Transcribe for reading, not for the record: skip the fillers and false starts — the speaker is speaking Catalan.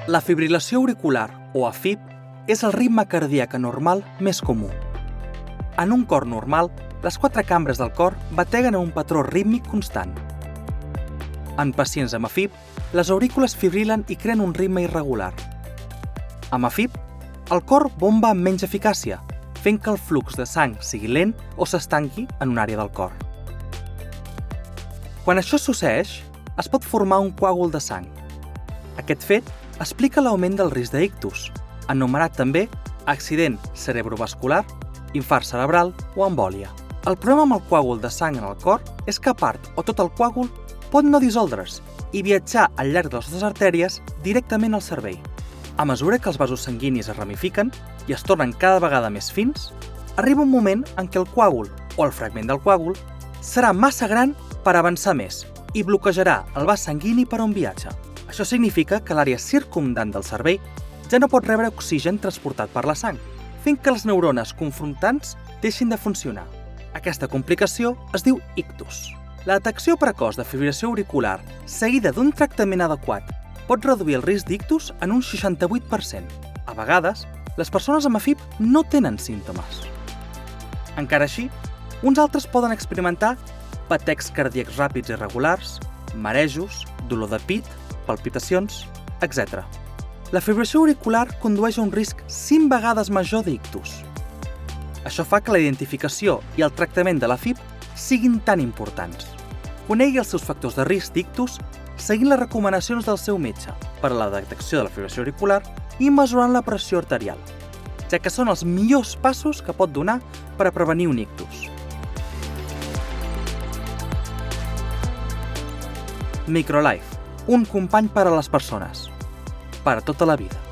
La fibril·lació auricular, o AFib, és el ritme cardíac anormal més comú. En un cor normal, les 4 cambres del cor bateguen en un patró rítmic constant. En pacients amb AFib, les aurícules fibrilen i creen un ritme irregular. Amb AFib, el cor bomba amb menys eficàcia, fent que el flux de sang sigui lent o s'estanqui en una àrea del cor. Quan això succeeix, es pot formar un coàgul de sang. Aquest fet explica l'augment del risc d'ictus, anomenat també accident cerebrovascular, infart cerebral o embòlia. El problema amb el coàgul de sang en el cor és que part o tot el coàgul pot no dissoldre's i viatjar al llarg de les nostres artèries directament al cervell. A mesura que els vasos sanguinis es ramifiquen i es tornen cada vegada més fins, arriba un moment en què el coàgul o el fragment del coàgul serà massa gran per avançar més i bloquejarà el vas sanguini per on viatja. Això significa que l'àrea circumdant del cervell ja no pot rebre oxigen transportat per la sang, fent que les neurones confrontants deixin de funcionar. Aquesta complicació es diu ictus. La detecció precoç de fibrilació auricular seguida d'un tractament adequat pot reduir el risc d'ictus en un 68%. A vegades, les persones amb AFib no tenen símptomes. Encara així, uns altres poden experimentar batecs cardíacs ràpids i regulars, marejos, dolor de pit, palpitacions, etc. La fibrilació auricular condueix a un risc 5 vegades major d'ictus. Això fa que la identificació i el tractament de l'AFib siguin tan importants. Conegui els seus factors de risc d'ictus seguint les recomanacions del seu metge per a la detecció de la fibrilació auricular i mesurant la pressió arterial, ja que són els millors passos que pot donar per a prevenir un ictus. Microlife, un company per a les persones, per a tota la vida.